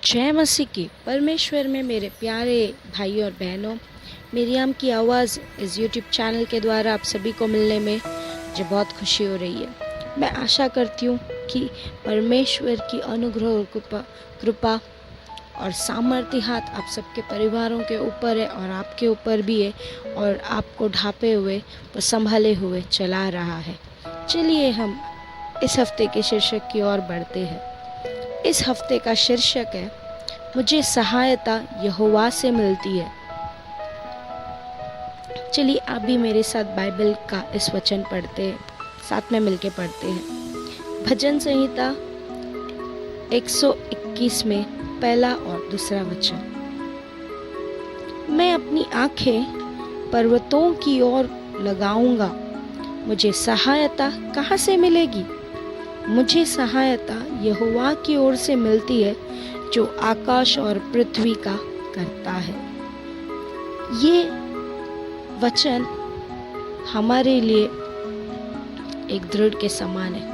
जय मसीह की। परमेश्वर में मेरे प्यारे भाई और बहनों, मिरियाम की आवाज़ इस यूट्यूब चैनल के द्वारा आप सभी को मिलने में मुझे बहुत खुशी हो रही है। मैं आशा करती हूँ कि परमेश्वर की अनुग्रह और कृपा और सामर्थ्य हाथ आप सबके परिवारों के ऊपर है और आपके ऊपर भी है और आपको ढापे हुए व संभाले हुए चला रहा है। चलिए हम इस हफ्ते के शीर्षक की ओर बढ़ते हैं। इस हफ्ते का शीर्षक है, मुझे सहायता यहोवा से मिलती है। चलिए आप भी मेरे साथ बाइबल का इस वचन पढ़ते हैं, साथ में मिलके पढ़ते हैं। भजन संहिता 121 में पहला और दूसरा वचन। मैं अपनी आंखें पर्वतों की ओर लगाऊंगा, मुझे सहायता कहाँ से मिलेगी? मुझे सहायता यहोवा की ओर से मिलती है, जो आकाश और पृथ्वी का करता है। ये वचन हमारे लिए एक दृढ़ के समान है।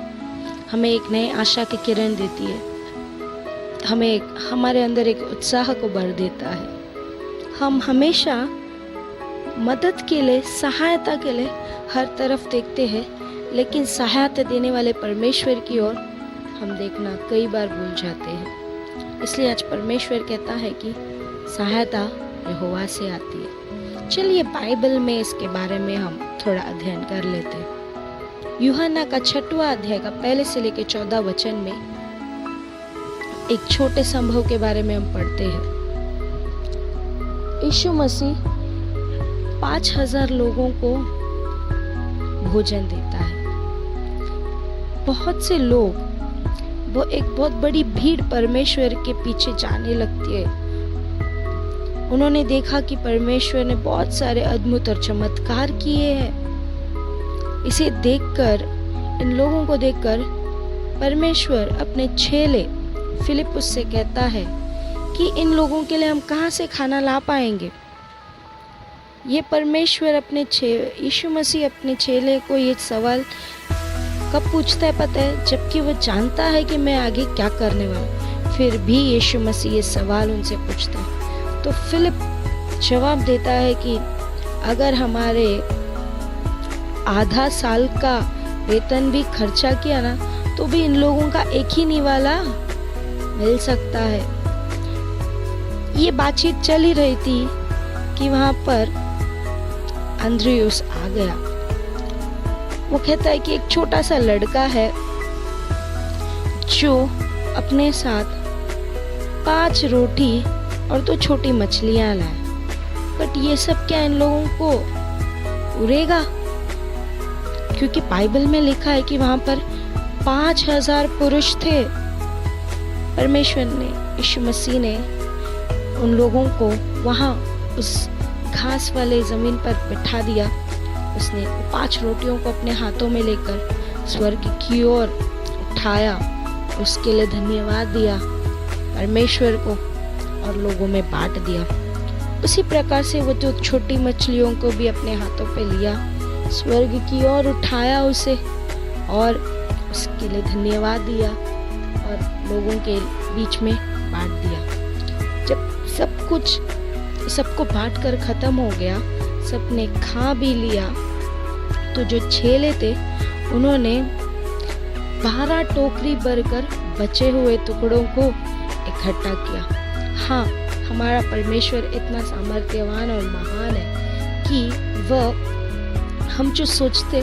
हमें एक नए आशा की किरण देती है, हमारे अंदर एक उत्साह को भर देता है। हम हमेशा मदद के लिए, सहायता के लिए हर तरफ देखते हैं, लेकिन सहायता देने वाले परमेश्वर की ओर हम देखना कई बार भूल जाते हैं। इसलिए आज परमेश्वर कहता है कि सहायता यहोवा से आती है। चलिए बाइबल में इसके बारे में हम थोड़ा अध्ययन कर लेते हैं। यूहन्ना का 6वां अध्याय का पहले से लेकर 14 वचन में एक छोटे संभव के बारे में हम पढ़ते हैं। यीशु मसीह 5000 लोगों को भोजन देता है। बहुत से लोग, वो एक बहुत बड़ी भीड़ परमेश्वर के पीछे जाने लगती है। उन्होंने देखा कि परमेश्वर ने बहुत सारे अद्भुत और चमत्कार किए हैं। इसे देखकर, इन लोगों को देखकर परमेश्वर अपने चेले फिलिप्पुस से कहता है कि इन लोगों के लिए हम कहाँ से खाना ला पाएंगे। ये परमेश्वर यीशु मसीह अपने चेले को ये सवाल कब पूछता है पता है? जबकि वो जानता है कि मैं आगे क्या करने वाला, फिर भी यीशु मसीह ये सवाल उनसे पूछता है। तो फिलिप जवाब देता है कि अगर हमारे आधा साल का वेतन भी खर्चा किया ना, तो भी इन लोगों का एक ही निवाला मिल सकता है। ये बातचीत चल ही रही थी कि वहां पर अंद्रियुस आ गया। वो कहता है कि एक छोटा सा लड़का है जो अपने साथ 5 रोटी और 2 छोटी मछलियां लाए, बट ये सब क्या इन लोगों को उड़ेगा? क्योंकि बाइबल में लिखा है कि वहां पर 5000 पुरुष थे। परमेश्वर ने, यीशु मसीह ने उन लोगों को वहां उस घास वाले जमीन पर बिठा दिया। उसने 5 रोटियों को अपने हाथों में लेकर स्वर्ग की ओर उठाया, उसके लिए धन्यवाद दिया परमेश्वर को और लोगों में बांट दिया। उसी प्रकार से वो जो छोटी मछलियों को भी अपने हाथों पे लिया, स्वर्ग की ओर उठाया उसे और उसके लिए धन्यवाद दिया और लोगों के बीच में बांट दिया। जब सब कुछ सबको बांट कर खत्म हो गया, सबने खा भी लिया, तो जो चेले थे उन्होंने 12 टोकरी भरकर बचे हुए टुकड़ों को इकट्ठा किया। हाँ, हमारा परमेश्वर इतना सामर्थ्यवान और महान है कि वह हम जो सोचते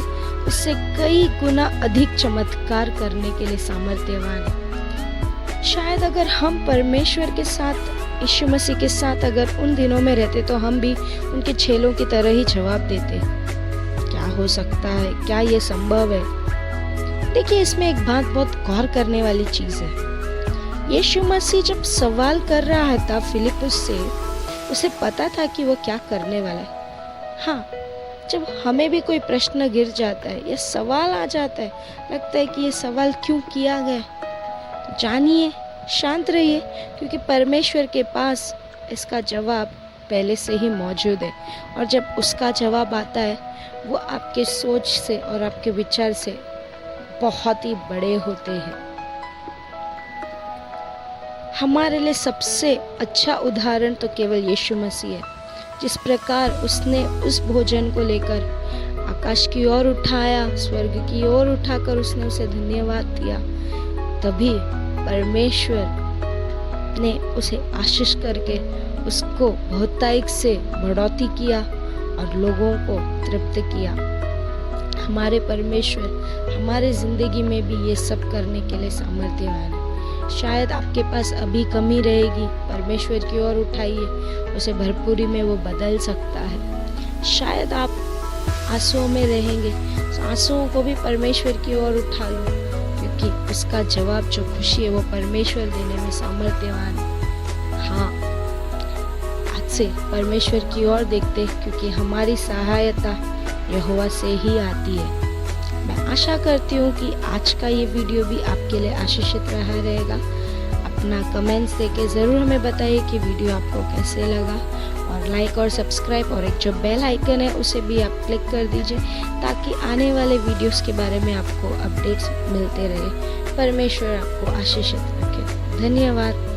उससे कई गुना अधिक चमत्कार करने के लिए सामर्थ्यवान है। शायद अगर हम परमेश्वर के साथ, यीशु मसीह के साथ अगर उन दिनों में रहते, तो हम भी उनके चेलों की तरह ही जवाब देते। क्या हो सकता है? क्या ये संभव है? देखिए, इसमें एक बात बहुत गौर करने वाली चीज है। यीशु मसीह जब सवाल कर रहा था फिलिप्पुस से, उसे पता था कि वो क्या करने वाला है। हाँ, जब हमें भी कोई प्रश्न गिर जाता है या सवाल आ जाता है, लगता है कि ये सवाल क्यों किया गया, तो जानिए, शांत रहिए, क्योंकि परमेश्वर के पास इसका जवाब पहले से ही मौजूद है। और जब उसका जवाब आता है, वो आपके सोच से और आपके विचार से बहुत ही बड़े होते हैं। हमारे लिए सबसे अच्छा उदाहरण तो केवल यीशु मसीह है। जिस प्रकार उसने उस भोजन को लेकर आकाश की ओर उठाया, स्वर्ग की ओर उठाकर उसने उसे धन्यवाद दिया, तभी परमेश्वर ने उसे आशीष करके उसको बहुतायत से बढ़ोतरी किया और लोगों को तृप्त किया। हमारे परमेश्वर हमारे जिंदगी में भी ये सब करने के लिए सामर्थ्यवान है। शायद आपके पास अभी कमी रहेगी, परमेश्वर की ओर उठाइए, उसे भरपूरी में वो बदल सकता है। शायद आप आंसुओं में रहेंगे, तो आंसुओं को भी परमेश्वर की ओर उठा लो, क्योंकि उसका जवाब जो खुशी है वो परमेश्वर देने में सामर्थ्यवान है। हाँ, आज से परमेश्वर की ओर देखते, क्योंकि हमारी सहायता यहोवा से ही आती है। मैं आशा करती हूँ कि आज का ये वीडियो भी आपके लिए आशीषित रहा रहेगा। अपना कमेंट्स देके ज़रूर हमें बताइए कि वीडियो आपको कैसे लगा, और लाइक और सब्सक्राइब और एक जो बेल आइकन है उसे भी आप क्लिक कर दीजिए, ताकि आने वाले वीडियोस के बारे में आपको अपडेट्स मिलते रहे। परमेश्वर आपको आशीषित रखे। धन्यवाद।